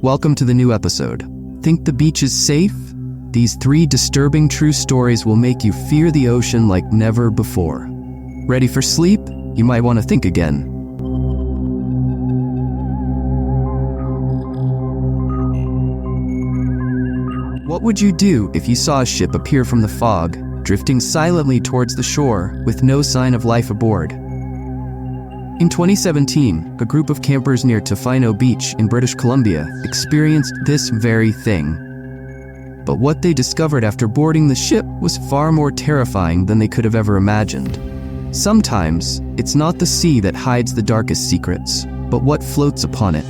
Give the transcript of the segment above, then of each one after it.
Welcome to the new episode. Think the beach is safe? These 3 disturbing true stories will make you fear the ocean like never before. Ready for sleep? You might want to think again. What would you do if you saw a ship appear from the fog, drifting silently towards the shore with no sign of life aboard? In 2017, a group of campers near Tofino Beach in British Columbia experienced this very thing. But what they discovered after boarding the ship was far more terrifying than they could have ever imagined. Sometimes, it's not the sea that hides the darkest secrets, but what floats upon it.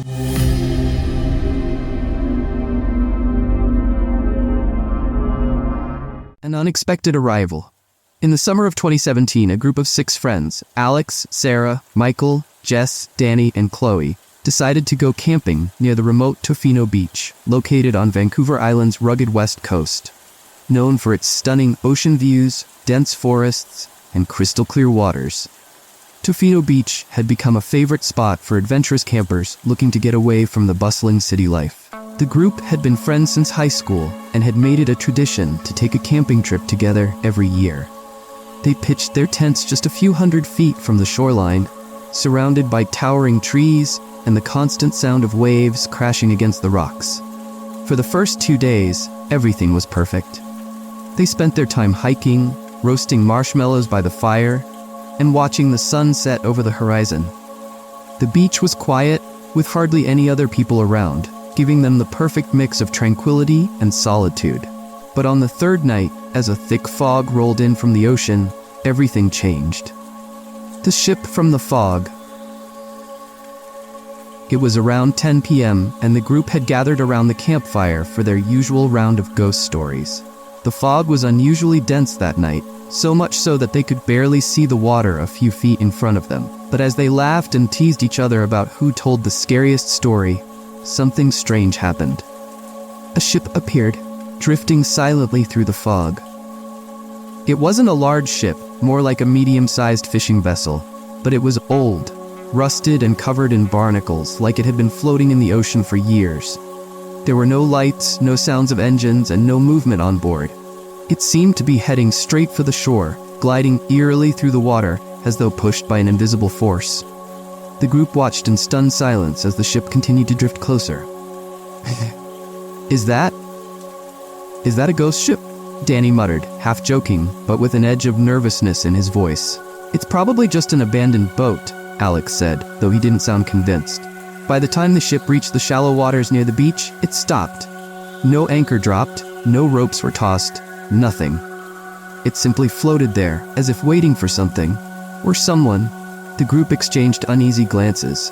An unexpected arrival. In the summer of 2017, a group of 6 friends, Alex, Sarah, Michael, Jess, Danny, and Chloe, decided to go camping near the remote Tofino Beach, located on Vancouver Island's rugged west coast. Known for its stunning ocean views, dense forests, and crystal clear waters, Tofino Beach had become a favorite spot for adventurous campers looking to get away from the bustling city life. The group had been friends since high school and had made it a tradition to take a camping trip together every year. They pitched their tents just a few hundred feet from the shoreline, surrounded by towering trees and the constant sound of waves crashing against the rocks. For the first 2 days, everything was perfect. They spent their time hiking, roasting marshmallows by the fire, and watching the sun set over the horizon. The beach was quiet, with hardly any other people around, giving them the perfect mix of tranquility and solitude. But on the 3rd night, as a thick fog rolled in from the ocean, everything changed. The ship from the fog. It was around 10 p.m., and the group had gathered around the campfire for their usual round of ghost stories. The fog was unusually dense that night, so much so that they could barely see the water a few feet in front of them. But as they laughed and teased each other about who told the scariest story, something strange happened. A ship appeared, drifting silently through the fog. It wasn't a large ship, more like a medium-sized fishing vessel, but it was old, rusted and covered in barnacles like it had been floating in the ocean for years. There were no lights, no sounds of engines, and no movement on board. It seemed to be heading straight for the shore, gliding eerily through the water as though pushed by an invisible force. The group watched in stunned silence as the ship continued to drift closer. Is that a ghost ship? Danny muttered, half joking, but with an edge of nervousness in his voice. It's probably just an abandoned boat, Alex said, though he didn't sound convinced. By the time the ship reached the shallow waters near the beach, it stopped. No anchor dropped, no ropes were tossed, nothing. It simply floated there, as if waiting for something, or someone. The group exchanged uneasy glances.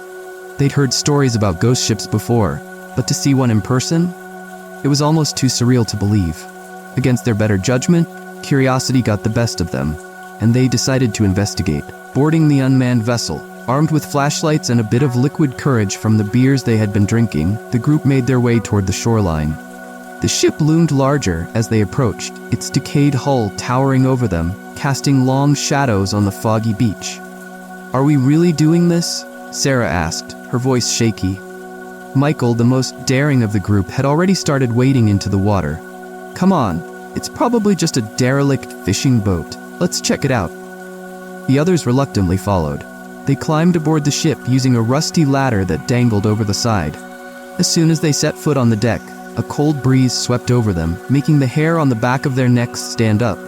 They'd heard stories about ghost ships before, but to see one in person? It was almost too surreal to believe. Against their better judgment, curiosity got the best of them, and they decided to investigate. Boarding the unmanned vessel, armed with flashlights and a bit of liquid courage from the beers they had been drinking, the group made their way toward the shoreline. The ship loomed larger as they approached, its decayed hull towering over them, casting long shadows on the foggy beach. "Are we really doing this?" Sarah asked, her voice shaky. Michael, the most daring of the group, had already started wading into the water. "Come on, it's probably just a derelict fishing boat. Let's check it out." The others reluctantly followed. They climbed aboard the ship using a rusty ladder that dangled over the side. As soon as they set foot on the deck, a cold breeze swept over them, making the hair on the back of their necks stand up.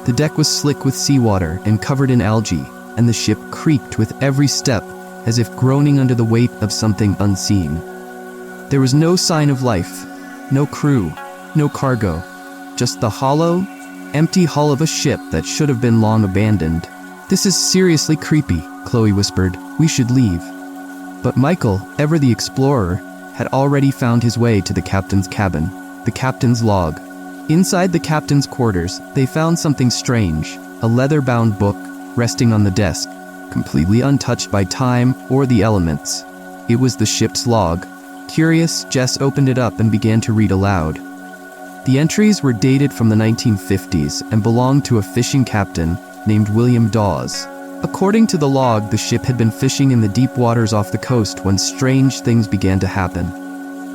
The deck was slick with seawater and covered in algae, and the ship creaked with every step, as if groaning under the weight of something unseen. There was no sign of life, no crew, no cargo, just the hollow, empty hull of a ship that should have been long abandoned. "This is seriously creepy," Chloe whispered. "We should leave." But Michael, ever the explorer, had already found his way to the captain's cabin, the captain's log. Inside the captain's quarters, they found something strange, a leather-bound book resting on the desk, completely untouched by time or the elements. It was the ship's log. Curious, Jess opened it up and began to read aloud. The entries were dated from the 1950s and belonged to a fishing captain named William Dawes. According to the log, the ship had been fishing in the deep waters off the coast when strange things began to happen.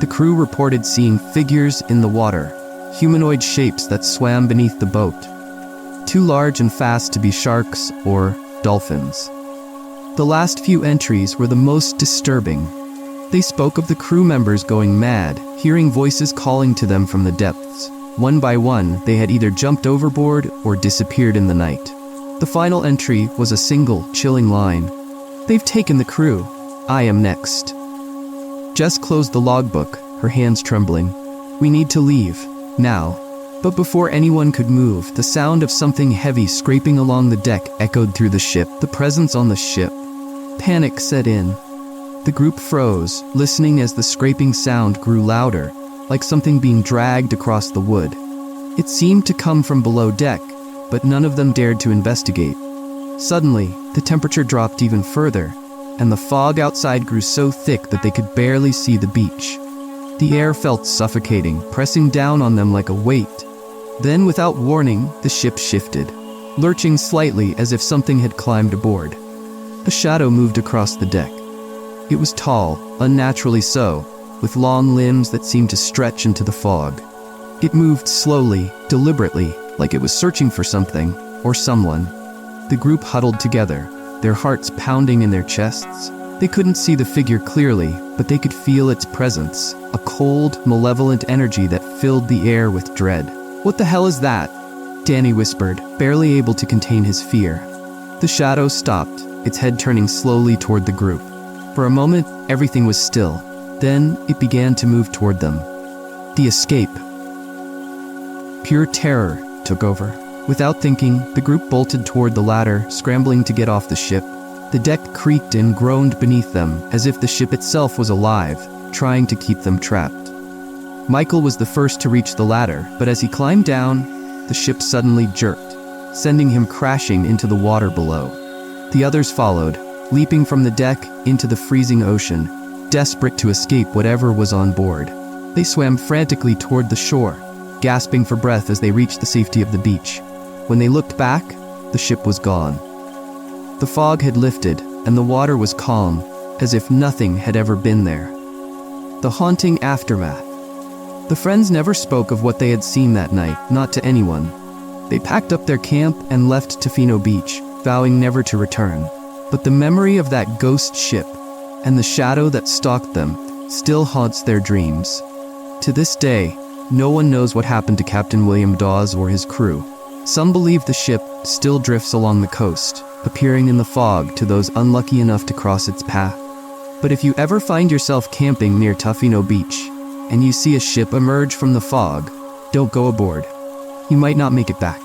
The crew reported seeing figures in the water, humanoid shapes that swam beneath the boat, too large and fast to be sharks or dolphins. The last few entries were the most disturbing. They spoke of the crew members going mad, hearing voices calling to them from the depths. One by one, they had either jumped overboard or disappeared in the night. The final entry was a single, chilling line. "They've taken the crew. I am next." Jess closed the logbook, her hands trembling. "We need to leave, now." But before anyone could move, the sound of something heavy scraping along the deck echoed through the ship. The presence on the ship. Panic set in. The group froze, listening as the scraping sound grew louder, like something being dragged across the wood. It seemed to come from below deck, but none of them dared to investigate. Suddenly, the temperature dropped even further, and the fog outside grew so thick that they could barely see the beach. The air felt suffocating, pressing down on them like a weight. Then, without warning, the ship shifted, lurching slightly as if something had climbed aboard. A shadow moved across the deck. It was tall, unnaturally so, with long limbs that seemed to stretch into the fog. It moved slowly, deliberately, like it was searching for something, or someone. The group huddled together, their hearts pounding in their chests. They couldn't see the figure clearly, but they could feel its presence, a cold, malevolent energy that filled the air with dread. "What the hell is that?" Danny whispered, barely able to contain his fear. The shadow stopped, its head turning slowly toward the group. For a moment, everything was still. Then, it began to move toward them. The escape. Pure terror took over. Without thinking, the group bolted toward the ladder, scrambling to get off the ship. The deck creaked and groaned beneath them, as if the ship itself was alive, trying to keep them trapped. Michael was the first to reach the ladder, but as he climbed down, the ship suddenly jerked, sending him crashing into the water below. The others followed, leaping from the deck into the freezing ocean, desperate to escape whatever was on board. They swam frantically toward the shore, gasping for breath as they reached the safety of the beach. When they looked back, the ship was gone. The fog had lifted, and the water was calm, as if nothing had ever been there. The haunting aftermath. The friends never spoke of what they had seen that night, not to anyone. They packed up their camp and left Tofino Beach, vowing never to return. But the memory of that ghost ship, and the shadow that stalked them, still haunts their dreams. To this day, no one knows what happened to Captain William Dawes or his crew. Some believe the ship still drifts along the coast, appearing in the fog to those unlucky enough to cross its path. But if you ever find yourself camping near Tofino Beach, and you see a ship emerge from the fog, don't go aboard. You might not make it back.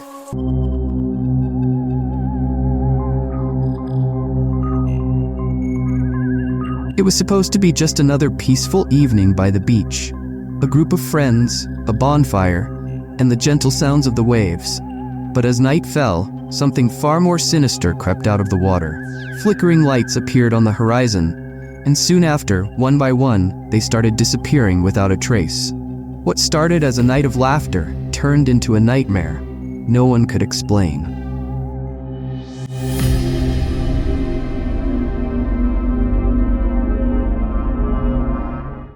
It was supposed to be just another peaceful evening by the beach. A group of friends, a bonfire, and the gentle sounds of the waves. But as night fell, something far more sinister crept out of the water. Flickering lights appeared on the horizon, and soon after, one by one, they started disappearing without a trace. What started as a night of laughter turned into a nightmare no one could explain.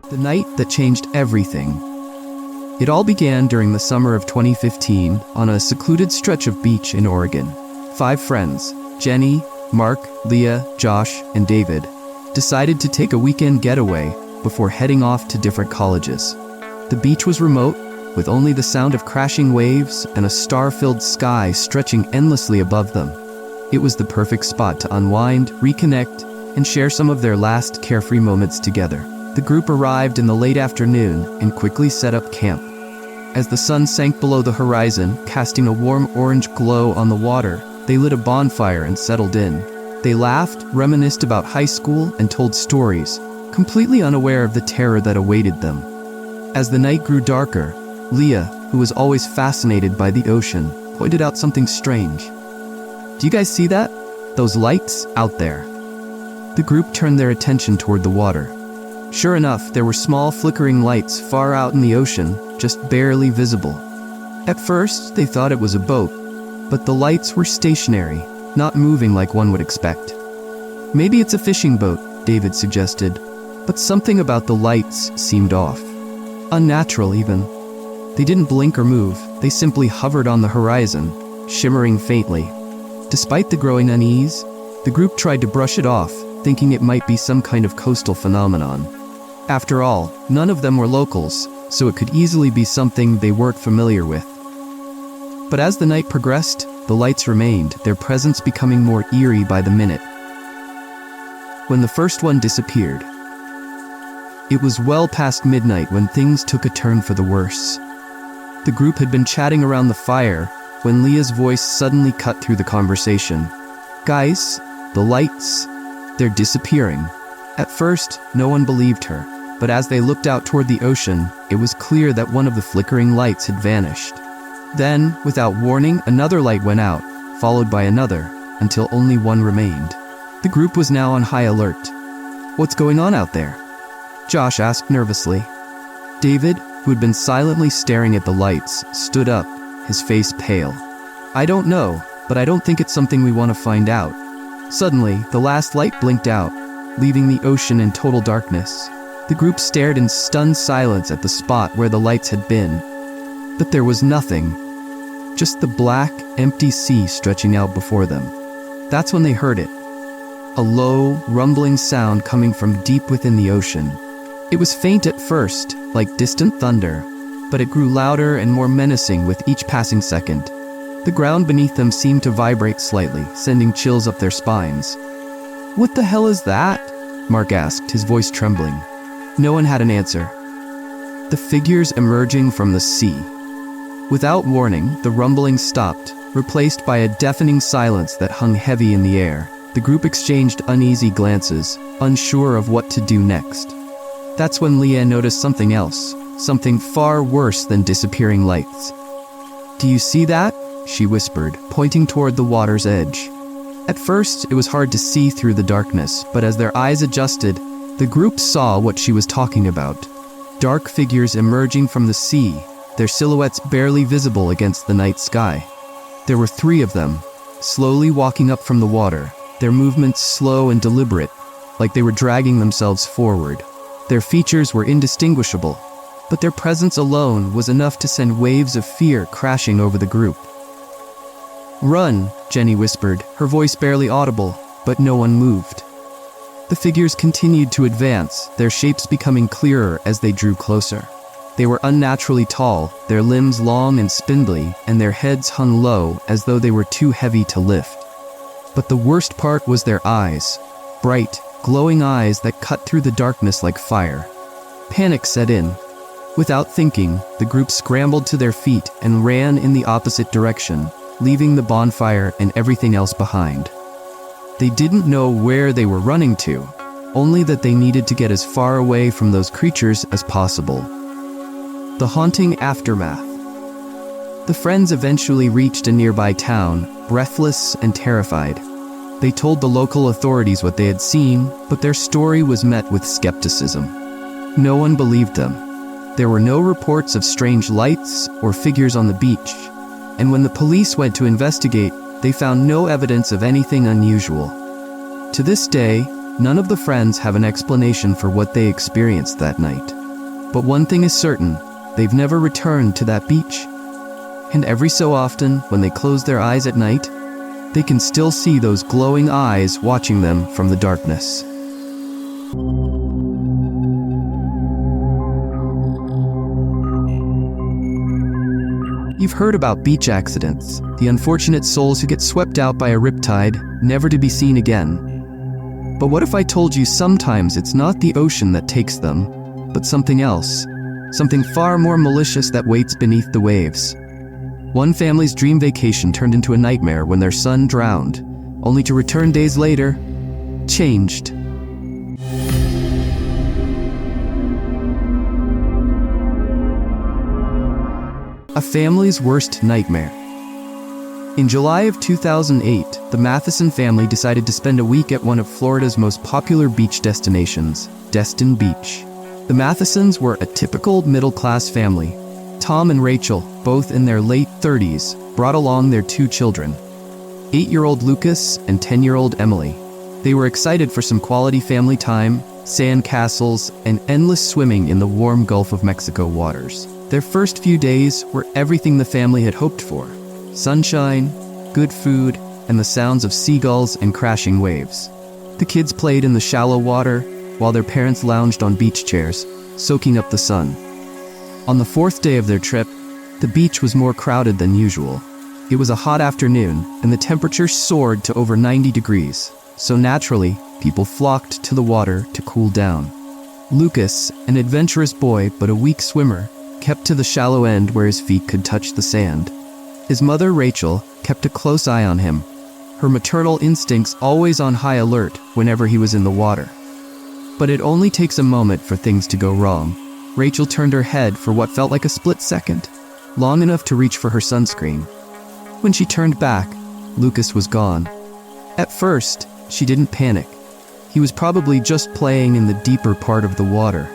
The night that changed everything. It all began during the summer of 2015 on a secluded stretch of beach in Oregon. 5 friends, Jenny, Mark, Leah, Josh, and David, decided to take a weekend getaway before heading off to different colleges. The beach was remote, with only the sound of crashing waves and a star-filled sky stretching endlessly above them. It was the perfect spot to unwind, reconnect, and share some of their last carefree moments together. The group arrived in the late afternoon and quickly set up camp. As the sun sank below the horizon, casting a warm orange glow on the water, they lit a bonfire and settled in. They laughed, reminisced about high school, and told stories, completely unaware of the terror that awaited them. As the night grew darker, Leah, who was always fascinated by the ocean, pointed out something strange. "Do you guys see that? Those lights out there?" The group turned their attention toward the water. Sure enough, there were small flickering lights far out in the ocean, just barely visible. At first, they thought it was a boat, but the lights were stationary, not moving like one would expect. "Maybe it's a fishing boat," David suggested, but something about the lights seemed off. Unnatural even. They didn't blink or move, they simply hovered on the horizon, shimmering faintly. Despite the growing unease, the group tried to brush it off, thinking it might be some kind of coastal phenomenon. After all, none of them were locals, so it could easily be something they weren't familiar with. But as the night progressed, the lights remained, their presence becoming more eerie by the minute. When the first one disappeared, it was well past midnight when things took a turn for the worse. The group had been chatting around the fire when Leah's voice suddenly cut through the conversation. "Guys, the lights, they're disappearing." At first, no one believed her, but as they looked out toward the ocean, it was clear that one of the flickering lights had vanished. Then, without warning, another light went out, followed by another, until only one remained. The group was now on high alert. "What's going on out there?" Josh asked nervously. David, who had been silently staring at the lights, stood up, his face pale. "I don't know, but I don't think it's something we want to find out." Suddenly, the last light blinked out, leaving the ocean in total darkness. The group stared in stunned silence at the spot where the lights had been. But there was nothing. Just the black, empty sea stretching out before them. That's when they heard it. A low, rumbling sound coming from deep within the ocean. It was faint at first, like distant thunder, but it grew louder and more menacing with each passing second. The ground beneath them seemed to vibrate slightly, sending chills up their spines. "What the hell is that?" Mark asked, his voice trembling. No one had an answer. The figures emerging from the sea. Without warning, the rumbling stopped, replaced by a deafening silence that hung heavy in the air. The group exchanged uneasy glances, unsure of what to do next. That's when Leah noticed something else, something far worse than disappearing lights. "Do you see that?" she whispered, pointing toward the water's edge. At first, it was hard to see through the darkness, but as their eyes adjusted, the group saw what she was talking about. Dark figures emerging from the sea, their silhouettes barely visible against the night sky. There were 3 of them, slowly walking up from the water, their movements slow and deliberate, like they were dragging themselves forward. Their features were indistinguishable, but their presence alone was enough to send waves of fear crashing over the group. "Run," Jenny whispered, her voice barely audible, but no one moved. The figures continued to advance, their shapes becoming clearer as they drew closer. They were unnaturally tall, their limbs long and spindly, and their heads hung low as though they were too heavy to lift. But the worst part was their eyes, bright, glowing eyes that cut through the darkness like fire. Panic set in. Without thinking, the group scrambled to their feet and ran in the opposite direction, leaving the bonfire and everything else behind. They didn't know where they were running to, only that they needed to get as far away from those creatures as possible. The haunting aftermath. The friends eventually reached a nearby town, breathless and terrified. They told the local authorities what they had seen, but their story was met with skepticism. No one believed them. There were no reports of strange lights or figures on the beach, and when the police went to investigate, they found no evidence of anything unusual. To this day, none of the friends have an explanation for what they experienced that night. But one thing is certain, they've never returned to that beach. And every so often, when they close their eyes at night, they can still see those glowing eyes watching them from the darkness. You've heard about beach accidents, the unfortunate souls who get swept out by a riptide, never to be seen again. But what if I told you sometimes it's not the ocean that takes them, but something else, something far more malicious that waits beneath the waves? One family's dream vacation turned into a nightmare when their son drowned, only to return days later, changed. A family's worst nightmare. In July of 2008, the Matheson family decided to spend a week at one of Florida's most popular beach destinations, Destin Beach. The Mathesons were a typical middle-class family. Tom and Rachel, both in their late 30s, brought along their 2 children, 8-year-old Lucas and 10-year-old Emily. They were excited for some quality family time, sand castles, and endless swimming in the warm Gulf of Mexico waters. Their first few days were everything the family had hoped for: sunshine, good food, and the sounds of seagulls and crashing waves. The kids played in the shallow water, while their parents lounged on beach chairs, soaking up the sun. On the fourth day of their trip, the beach was more crowded than usual. It was a hot afternoon, and the temperature soared to over 90 degrees, so naturally, people flocked to the water to cool down. Lucas, an adventurous boy but a weak swimmer, kept to the shallow end where his feet could touch the sand. His mother, Rachel, kept a close eye on him, her maternal instincts always on high alert whenever he was in the water. But it only takes a moment for things to go wrong. Rachel turned her head for what felt like a split second, long enough to reach for her sunscreen. When she turned back, Lucas was gone. At first, she didn't panic. He was probably just playing in the deeper part of the water.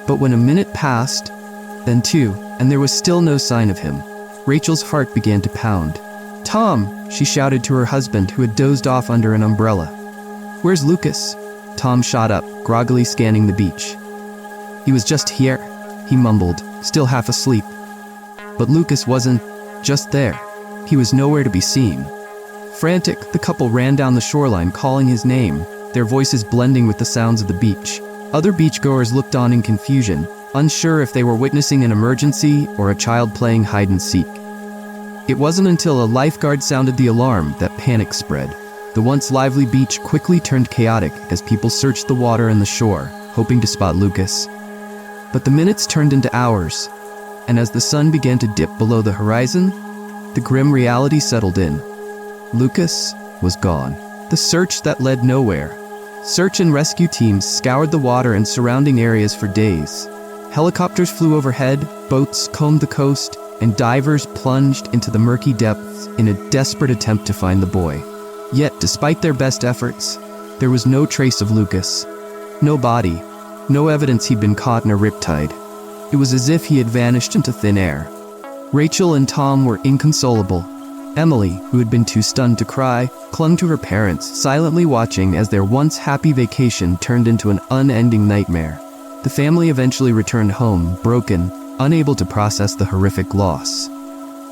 But when a minute passed, then two, and there was still no sign of him, Rachel's heart began to pound. "Tom!" she shouted to her husband, who had dozed off under an umbrella. "Where's Lucas?" Tom shot up, groggily scanning the beach. "He was just here," he mumbled, still half asleep. But Lucas wasn't just there. He was nowhere to be seen. Frantic, the couple ran down the shoreline calling his name, their voices blending with the sounds of the beach. Other beachgoers looked on in confusion, unsure if they were witnessing an emergency or a child playing hide and seek. It wasn't until a lifeguard sounded the alarm that panic spread. The once lively beach quickly turned chaotic as people searched the water and the shore, hoping to spot Lucas. But the minutes turned into hours, and as the sun began to dip below the horizon, the grim reality settled in. Lucas was gone. The search that led nowhere. Search and rescue teams scoured the water and surrounding areas for days. Helicopters flew overhead, boats combed the coast, and divers plunged into the murky depths in a desperate attempt to find the boy. Yet, despite their best efforts, there was no trace of Lucas. No body, no evidence he'd been caught in a riptide. It was as if he had vanished into thin air. Rachel and Tom were inconsolable. Emily, who had been too stunned to cry, clung to her parents, silently watching as their once happy vacation turned into an unending nightmare. The family eventually returned home, broken, unable to process the horrific loss.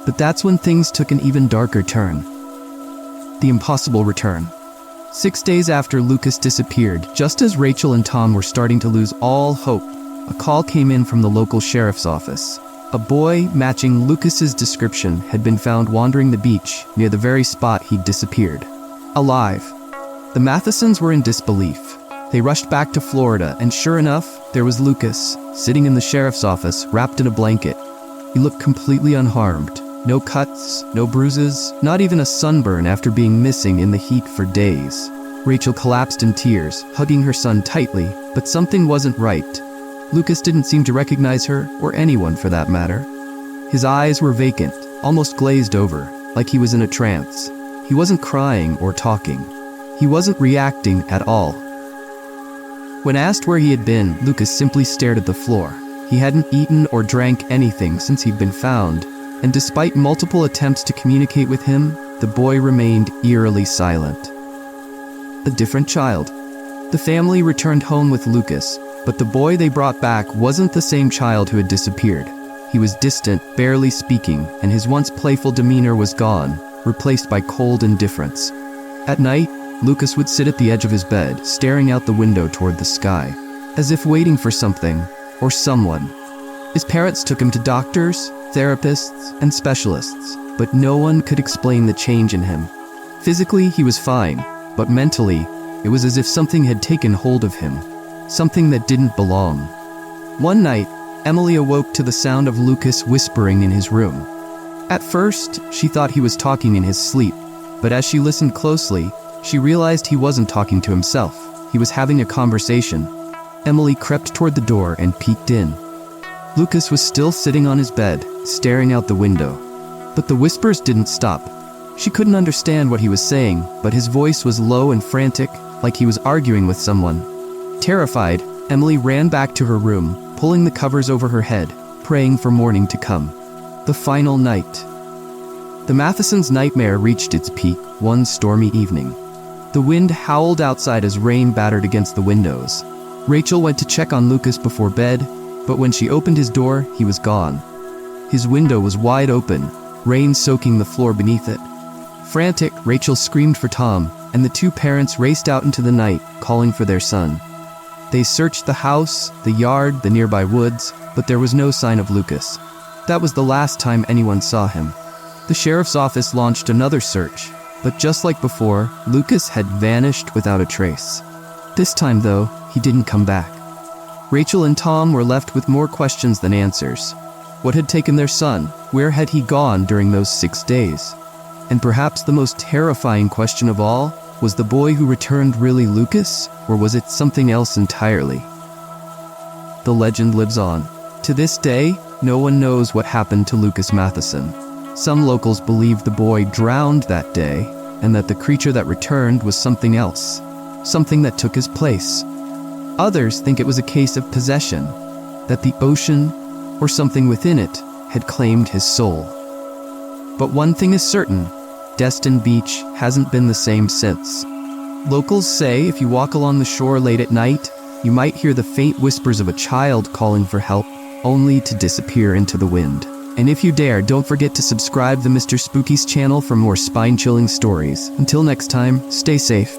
But that's when things took an even darker turn. The impossible return. 6 days after Lucas disappeared, just as Rachel and Tom were starting to lose all hope, a call came in from the local sheriff's office. A boy matching Lucas's description had been found wandering the beach near the very spot he'd disappeared. Alive. The Mathesons were in disbelief. They rushed back to Florida, and sure enough, there was Lucas, sitting in the sheriff's office, wrapped in a blanket. He looked completely unharmed. No cuts, no bruises, not even a sunburn after being missing in the heat for days. Rachel collapsed in tears, hugging her son tightly, but something wasn't right. Lucas didn't seem to recognize her, or anyone for that matter. His eyes were vacant, almost glazed over, like he was in a trance. He wasn't crying or talking. He wasn't reacting at all. When asked where he had been, Lucas simply stared at the floor. He hadn't eaten or drank anything since he'd been found, and despite multiple attempts to communicate with him, the boy remained eerily silent. A different child. The family returned home with Lucas, but the boy they brought back wasn't the same child who had disappeared. He was distant, barely speaking, and his once playful demeanor was gone, replaced by cold indifference. At night, Lucas would sit at the edge of his bed, staring out the window toward the sky, as if waiting for something, or someone. His parents took him to doctors, therapists, and specialists, but no one could explain the change in him. Physically, he was fine, but mentally, it was as if something had taken hold of him. Something that didn't belong. One night, Emily awoke to the sound of Lucas whispering in his room. At first, she thought he was talking in his sleep, but as she listened closely, she realized he wasn't talking to himself. He was having a conversation. Emily crept toward the door and peeked in. Lucas was still sitting on his bed, staring out the window. But the whispers didn't stop. She couldn't understand what he was saying, but his voice was low and frantic, like he was arguing with someone. Terrified, Emily ran back to her room, pulling the covers over her head, praying for morning to come. The final night. The Mathesons' nightmare reached its peak one stormy evening. The wind howled outside as rain battered against the windows. Rachel went to check on Lucas before bed, but when she opened his door, he was gone. His window was wide open, rain soaking the floor beneath it. Frantic, Rachel screamed for Tom, and the two parents raced out into the night, calling for their son. They searched the house, the yard, the nearby woods, but there was no sign of Lucas. That was the last time anyone saw him. The sheriff's office launched another search, but just like before, Lucas had vanished without a trace. This time, though, he didn't come back. Rachel and Tom were left with more questions than answers. What had taken their son? Where had he gone during those 6 days? And perhaps the most terrifying question of all, was the boy who returned really Lucas, or was it something else entirely? The legend lives on. To this day, no one knows what happened to Lucas Matheson. Some locals believe the boy drowned that day, and that the creature that returned was something else, something that took his place. Others think it was a case of possession, that the ocean, or something within it, had claimed his soul. But one thing is certain, Destin Beach hasn't been the same since. Locals say if you walk along the shore late at night, you might hear the faint whispers of a child calling for help, only to disappear into the wind. And if you dare, don't forget to subscribe to Mr. Spooky's channel for more spine-chilling stories. Until next time, stay safe.